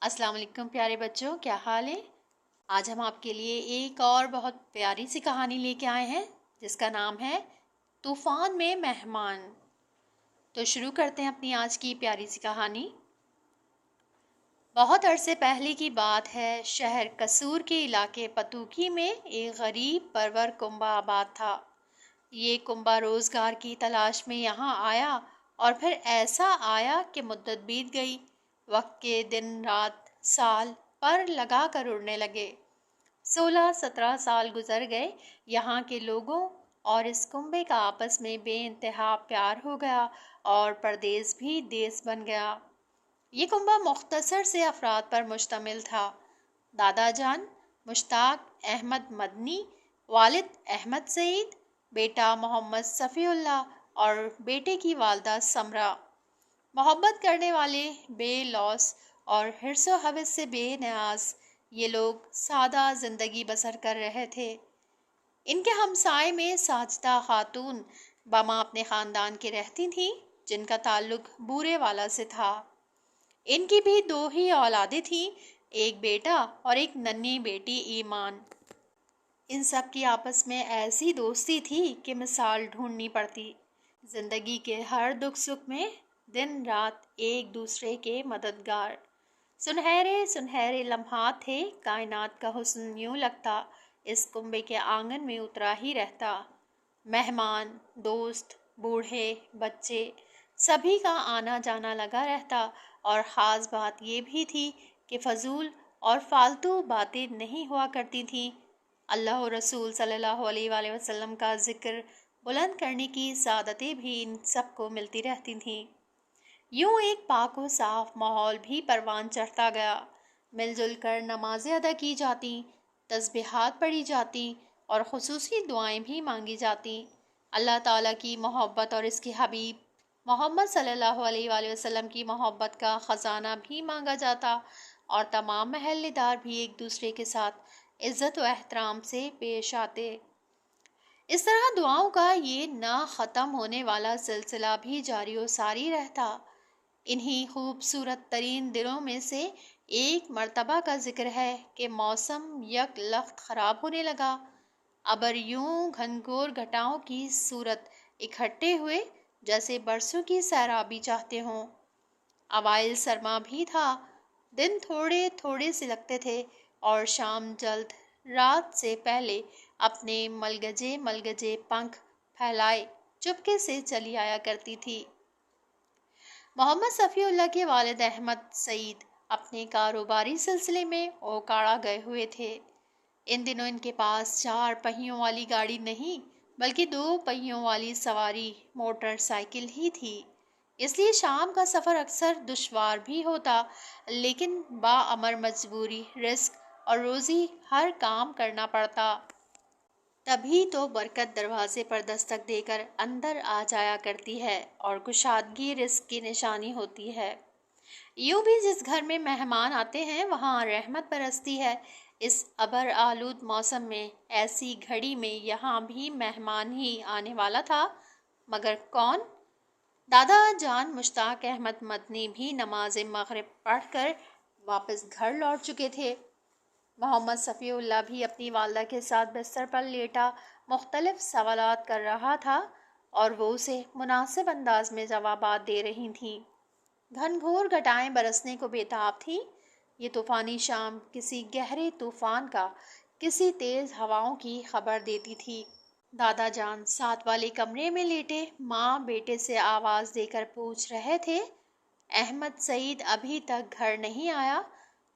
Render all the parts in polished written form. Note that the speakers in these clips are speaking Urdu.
السلام علیکم پیارے بچوں، کیا حال ہے؟ آج ہم آپ کے لیے ایک اور بہت پیاری سی کہانی لے کے آئے ہیں جس کا نام ہے طوفان میں مہمان۔ تو شروع کرتے ہیں اپنی آج کی پیاری سی کہانی۔ بہت عرصے پہلے کی بات ہے، شہر قصور کے علاقے پتوکی میں ایک غریب پرور کنبہ آباد تھا۔ یہ کنبہ روزگار کی تلاش میں یہاں آیا اور پھر ایسا آیا کہ مدت بیت گئی، وقت کے دن رات سال پر لگا کر اڑنے لگے۔ 16-17 سال گزر گئے، یہاں کے لوگوں اور اس کنبے کا آپس میں بے انتہا پیار ہو گیا اور پردیس بھی دیس بن گیا۔ یہ کنبہ مختصر سے افراد پر مشتمل تھا۔ دادا جان مشتاق احمد مدنی، والد احمد سعید، بیٹا محمد صفی اللہ اور بیٹے کی والدہ سمرہ۔ محبت کرنے والے، بے لوث اور حرص و حوث سے بے نیاز، یہ لوگ سادہ زندگی بسر کر رہے تھے۔ ان کے ہمسائے میں ساجدہ خاتون بما اپنے خاندان کے رہتی تھیں، جن کا تعلق بورے والا سے تھا۔ ان کی بھی 2 ہی اولادیں تھیں، ایک بیٹا اور ایک ننھی بیٹی ایمان۔ ان سب کی آپس میں ایسی دوستی تھی کہ مثال ڈھونڈنی پڑتی۔ زندگی کے ہر دکھ سکھ میں دن رات ایک دوسرے کے مددگار۔ سنہرے سنہرے لمحات تھے، کائنات کا حسن یوں لگتا اس کنبے کے آنگن میں اترا ہی رہتا۔ مہمان، دوست، بوڑھے، بچے، سبھی کا آنا جانا لگا رہتا، اور خاص بات یہ بھی تھی کہ فضول اور فالتو باتیں نہیں ہوا کرتی تھیں۔ اللہ و رسول صلی اللہ علیہ وآلہ وسلم کا ذکر بلند کرنے کی سعادتیں بھی ان سب کو ملتی رہتی تھیں۔ یوں ایک پاک و صاف ماحول بھی پروان چڑھتا گیا۔ مل جل کر نمازیں ادا کی جاتی، تسبیحات پڑھی جاتی اور خصوصی دعائیں بھی مانگی جاتی۔ اللہ تعالیٰ کی محبت اور اس کے حبیب محمد صلی اللہ علیہ وآلہ وسلم کی محبت کا خزانہ بھی مانگا جاتا، اور تمام محلے دار بھی ایک دوسرے کے ساتھ عزت و احترام سے پیش آتے۔ اس طرح دعاؤں کا یہ نہ ختم ہونے والا سلسلہ بھی جاری و ساری رہتا۔ انہی خوبصورت ترین دنوں میں سے ایک مرتبہ کا ذکر ہے کہ موسم یک لخت خراب ہونے لگا۔ ابر یوں گھنگھور گھٹاؤں کی صورت اکٹھے ہوئے جیسے برسوں کی سیرابی چاہتے ہوں۔ اوائل سرما بھی تھا، دن تھوڑے تھوڑے سے لگتے تھے اور شام جلد رات سے پہلے اپنے ملگجے ملگجے پنکھ پھیلائے چپکے سے چلی آیا کرتی تھی۔ محمد صفی اللہ کے والد احمد سعید اپنے کاروباری سلسلے میں اوکاڑا گئے ہوئے تھے۔ ان دنوں ان کے پاس 4 پہیوں والی گاڑی نہیں بلکہ 2 پہیوں والی سواری موٹر سائیکل ہی تھی، اس لیے شام کا سفر اکثر دشوار بھی ہوتا، لیکن باامر مجبوری، رزق اور روزی ہر کام کرنا پڑتا۔ تبھی تو برکت دروازے پر دستک دے کر اندر آ جایا کرتی ہے اور کشادگی رزق کی نشانی ہوتی ہے۔ یوں بھی جس گھر میں مہمان آتے ہیں وہاں رحمت برستی ہے۔ اس ابر آلود موسم میں ایسی گھڑی میں یہاں بھی مہمان ہی آنے والا تھا، مگر کون؟ دادا جان مشتاق احمد مدنی بھی نماز مغرب پڑھ کر واپس گھر لوٹ چکے تھے۔ محمد صفی اللہ بھی اپنی والدہ کے ساتھ بستر پر لیٹا مختلف سوالات کر رہا تھا اور وہ اسے مناسب انداز میں جوابات دے رہی تھیں۔ گھنگھور گھٹائیں برسنے کو بےتاب تھیں۔ یہ طوفانی شام کسی گہرے طوفان کا، کسی تیز ہواؤں کی خبر دیتی تھی۔ دادا جان ساتھ والے کمرے میں لیٹے ماں بیٹے سے آواز دے کر پوچھ رہے تھے، احمد سعید ابھی تک گھر نہیں آیا؟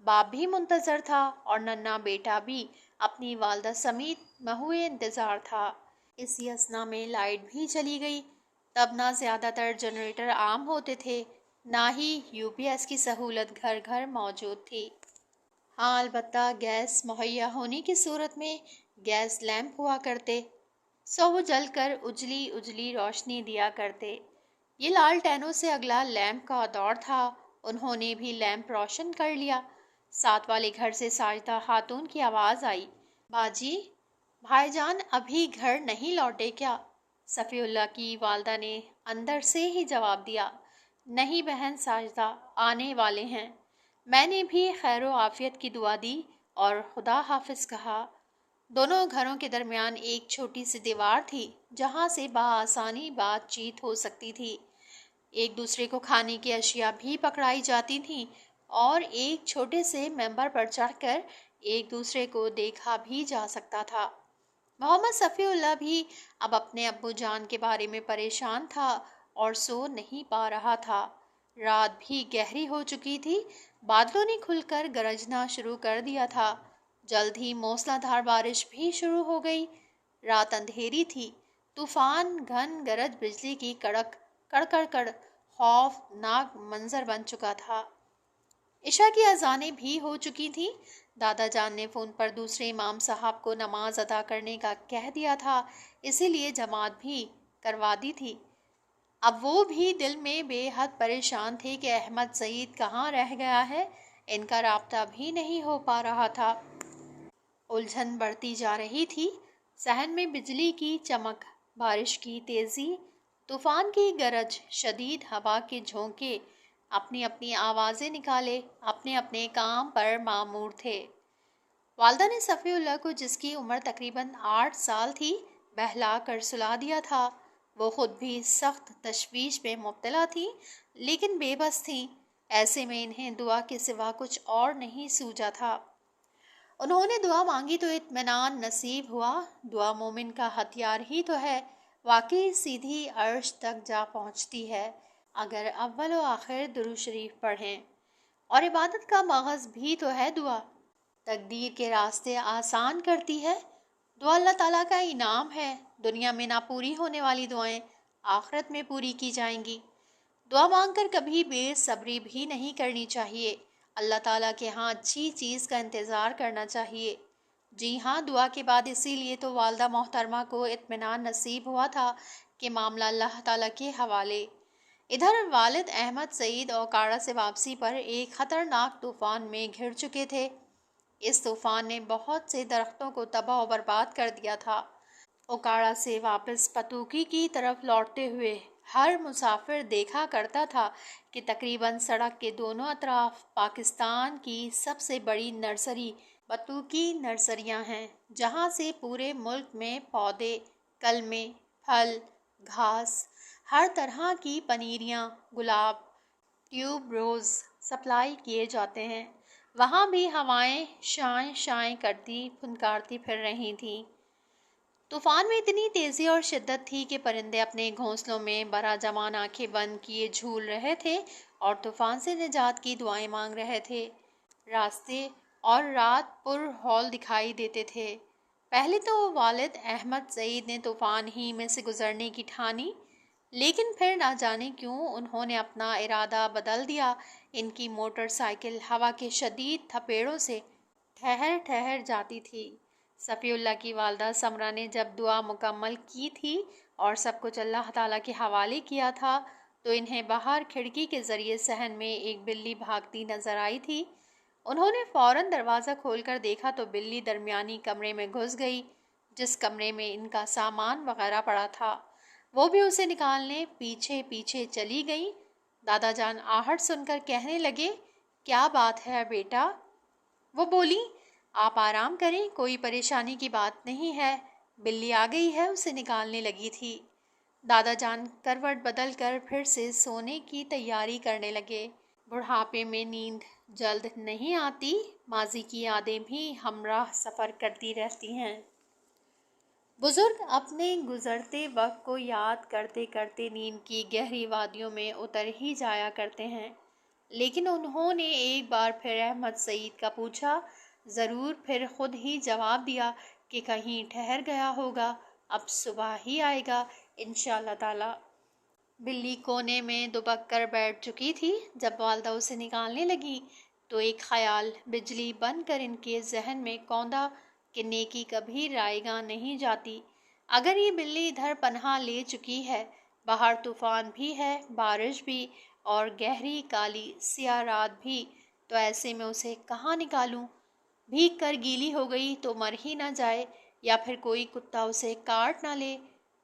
باپ بھی منتظر تھا اور ننھا بیٹا بھی اپنی والدہ سمیت مہوئے انتظار تھا۔ اسی اثنا میں لائٹ بھی چلی گئی۔ تب نہ زیادہ تر جنریٹر عام ہوتے تھے، نہ ہی UPS کی سہولت گھر گھر موجود تھی۔ ہاں البتہ گیس مہیا ہونے کی صورت میں گیس لیمپ ہوا کرتے، سو وہ جل کر اجلی اجلی روشنی دیا کرتے۔ یہ لالٹینوں سے اگلا لیمپ کا دور تھا، انہوں نے بھی لیمپ روشن کر لیا۔ ساتھ والے گھر سے ساجدہ خاتون کی آواز آئی، باجی، بھائی جان ابھی گھر نہیں لوٹے کیا؟ صفی اللہ کی والدہ نے اندر سے ہی جواب دیا، نہیں بہن ساجدہ، آنے والے ہیں۔ میں نے بھی خیر و عافیت کی دعا دی اور خدا حافظ کہا۔ دونوں گھروں کے درمیان ایک چھوٹی سی دیوار تھی جہاں سے بآسانی بات چیت ہو سکتی تھی۔ ایک دوسرے کو کھانے کی اشیاء بھی پکڑائی جاتی تھیں اور ایک چھوٹے سے ممبر پر چڑھ کر ایک دوسرے کو دیکھا بھی جا سکتا تھا۔ محمد صفی اللہ بھی اب اپنے ابو جان کے بارے میں پریشان تھا اور سو نہیں پا رہا تھا۔ رات بھی گہری ہو چکی تھی، بادلوں نے کھل کر گرجنا شروع کر دیا تھا۔ جلد ہی موسلا دھار بارش بھی شروع ہو گئی۔ رات اندھیری تھی، طوفان گھن گرج بجلی کی کڑک کڑ کڑ کڑ خوفناک منظر بن چکا تھا۔ عشاء کی اذانیں بھی ہو چکی تھیں۔ دادا جان نے فون پر دوسرے امام صاحب کو نماز ادا کرنے کا کہہ دیا تھا، اسی لیے جماعت بھی کروا دی تھی۔ اب وہ بھی دل میں بے حد پریشان تھے کہ احمد سعید کہاں رہ گیا ہے، ان کا رابطہ بھی نہیں ہو پا رہا تھا۔ الجھن بڑھتی جا رہی تھی۔ صحن میں بجلی کی چمک، بارش کی تیزی، طوفان کی گرج، شدید ہوا کے جھونکے اپنی اپنی آوازیں نکالے اپنے اپنے کام پر مامور تھے۔ والدہ نے صفی اللہ کو، جس کی عمر تقریباً 8 سال تھی، بہلا کر سلا دیا تھا۔ وہ خود بھی سخت تشویش میں مبتلا تھیں لیکن بے بس تھیں۔ ایسے میں انہیں دعا کے سوا کچھ اور نہیں سوجا تھا۔ انہوں نے دعا مانگی تو اطمینان نصیب ہوا۔ دعا مومن کا ہتھیار ہی تو ہے، واقعی سیدھی عرش تک جا پہنچتی ہے اگر اول و آخر درود شریف پڑھیں، اور عبادت کا مغز بھی تو ہے دعا، تقدیر کے راستے آسان کرتی ہے۔ دعا اللہ تعالیٰ کا انعام ہے، دنیا میں نہ پوری ہونے والی دعائیں آخرت میں پوری کی جائیں گی۔ دعا مانگ کر کبھی بے صبری بھی نہیں کرنی چاہیے، اللہ تعالیٰ کے ہاں اچھی چیز کا انتظار کرنا چاہیے۔ جی ہاں، دعا کے بعد اسی لیے تو والدہ محترمہ کو اطمینان نصیب ہوا تھا کہ معاملہ اللہ تعالیٰ کے حوالے۔ ادھر والد احمد سعید اوکاڑا سے واپسی پر ایک خطرناک طوفان میں گھر چکے تھے۔ اس طوفان نے بہت سے درختوں کو تباہ و برباد کر دیا تھا۔ اوکاڑا سے واپس پتوکی کی طرف لوٹتے ہوئے ہر مسافر دیکھا کرتا تھا کہ تقریباً سڑک کے دونوں اطراف پاکستان کی سب سے بڑی نرسری پتوکی نرسریاں ہیں، جہاں سے پورے ملک میں پودے، کلمیں، پھل، گھاس، ہر طرح کی پنیریاں، گلاب، ٹیوب روز سپلائی کیے جاتے ہیں۔ وہاں بھی ہوائیں شائیں شائیں کرتی پھنکارتی پھر رہی تھیں۔ طوفان میں اتنی تیزی اور شدت تھی کہ پرندے اپنے گھونسلوں میں براجمان آنکھیں بند کیے جھول رہے تھے اور طوفان سے نجات کی دعائیں مانگ رہے تھے۔ راستے اور رات پر ہول دکھائی دیتے تھے۔ پہلے تو والد احمد سعید نے طوفان ہی میں سے گزرنے کی ٹھانی، لیکن پھر نہ جانے کیوں انہوں نے اپنا ارادہ بدل دیا۔ ان کی موٹر سائیکل ہوا کے شدید تھپیڑوں سے ٹھہر ٹھہر جاتی تھی۔ صفی اللہ کی والدہ سمرہ نے جب دعا مکمل کی تھی اور سب کچھ اللہ تعالیٰ کے حوالے کیا تھا تو انہیں باہر کھڑکی کے ذریعے صحن میں ایک بلی بھاگتی نظر آئی تھی۔ انہوں نے فوراً دروازہ کھول کر دیکھا تو بلی درمیانی کمرے میں گھس گئی، جس کمرے میں ان کا سامان وغیرہ پڑا تھا۔ وہ بھی اسے نکالنے پیچھے پیچھے چلی گئی۔ دادا جان آہٹ سن کر کہنے لگے، کیا بات ہے بیٹا؟ وہ بولی، آپ آرام کریں، کوئی پریشانی کی بات نہیں ہے، بلی آ گئی ہے، اسے نکالنے لگی تھی۔ دادا جان کروٹ بدل کر پھر سے سونے کی تیاری کرنے لگے۔ بڑھاپے میں نیند جلد نہیں آتی، ماضی کی یادیں بھی ہمراہ سفر کرتی رہتی ہیں۔ بزرگ اپنے گزرتے وقت کو یاد کرتے کرتے نیند کی گہری وادیوں میں اتر ہی جایا کرتے ہیں، لیکن انہوں نے ایک بار پھر احمد سعید کا پوچھا، ضرور پھر خود ہی جواب دیا کہ کہیں ٹھہر گیا ہوگا، اب صبح ہی آئے گا انشاءاللہ تعالی۔ بلی کونے میں دبک کر بیٹھ چکی تھی۔ جب والدہ اسے نکالنے لگی تو ایک خیال بجلی بن کر ان کے ذہن میں کوندا کہ نیکی کبھی رائے گاں نہیں جاتی۔ اگر یہ بلی ادھر پناہ لے چکی ہے، باہر طوفان بھی ہے، بارش بھی اور گہری کالی سیاہ رات بھی، تو ایسے میں اسے کہاں نکالوں؟ بھیگ کر گیلی ہو گئی تو مر ہی نہ جائے، یا پھر کوئی کتا اسے کاٹ نہ لے،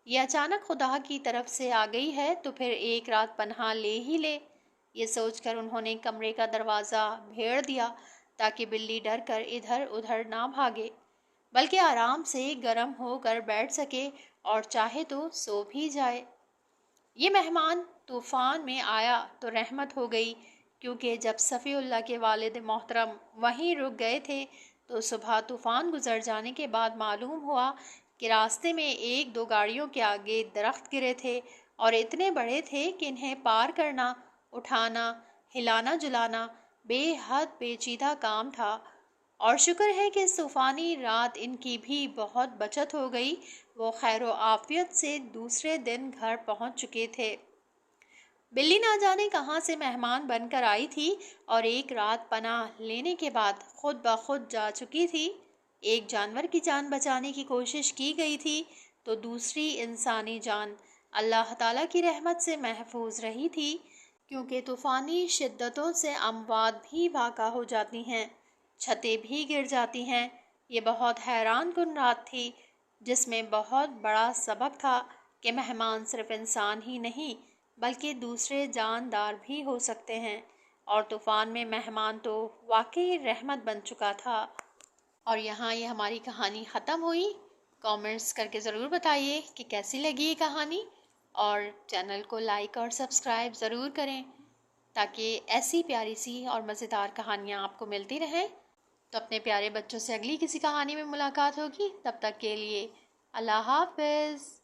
یا اچانک خدا کی طرف سے آ گئی ہے تو پھر ایک رات پناہ لے ہی لے۔ یہ سوچ کر انہوں نے کمرے کا دروازہ بھیڑ دیا تاکہ بلی ڈر کر ادھر ادھر نہ بھاگے، بلکہ آرام سے گرم ہو کر بیٹھ سکے اور چاہے تو سو بھی جائے۔ یہ مہمان طوفان میں آیا تو رحمت ہو گئی، کیونکہ جب صفی اللہ کے والد محترم وہیں رک گئے تھے تو صبح طوفان گزر جانے کے بعد معلوم ہوا کہ راستے میں ایک دو گاڑیوں کے آگے درخت گرے تھے اور اتنے بڑے تھے کہ انہیں پار کرنا، اٹھانا، ہلانا جلانا بے حد پیچیدہ کام تھا۔ اور شکر ہے کہ اس طوفانی رات ان کی بھی بہت بچت ہو گئی، وہ خیر و عافیت سے دوسرے دن گھر پہنچ چکے تھے۔ بلی نہ جانے کہاں سے مہمان بن کر آئی تھی اور ایک رات پناہ لینے کے بعد خود بخود جا چکی تھی۔ ایک جانور کی جان بچانے کی کوشش کی گئی تھی تو دوسری انسانی جان اللہ تعالیٰ کی رحمت سے محفوظ رہی تھی، کیونکہ طوفانی شدتوں سے اموات بھی واقع ہو جاتی ہیں، چھتیں بھی گر جاتی ہیں۔ یہ بہت حیران کن رات تھی، جس میں بہت بڑا سبق تھا کہ مہمان صرف انسان ہی نہیں بلکہ دوسرے جاندار بھی ہو سکتے ہیں، اور طوفان میں مہمان تو واقعی رحمت بن چکا تھا۔ اور یہاں یہ ہماری کہانی ختم ہوئی۔ کامنٹس کر کے ضرور بتائیے کہ کیسی لگی یہ کہانی، اور چینل کو لائک اور سبسکرائب ضرور کریں تاکہ ایسی پیاری سی اور مزیدار کہانیاں آپ کو ملتی رہیں۔ تو اپنے پیارے بچوں سے اگلی کسی کہانی میں ملاقات ہوگی، تب تک کے لیے اللہ حافظ۔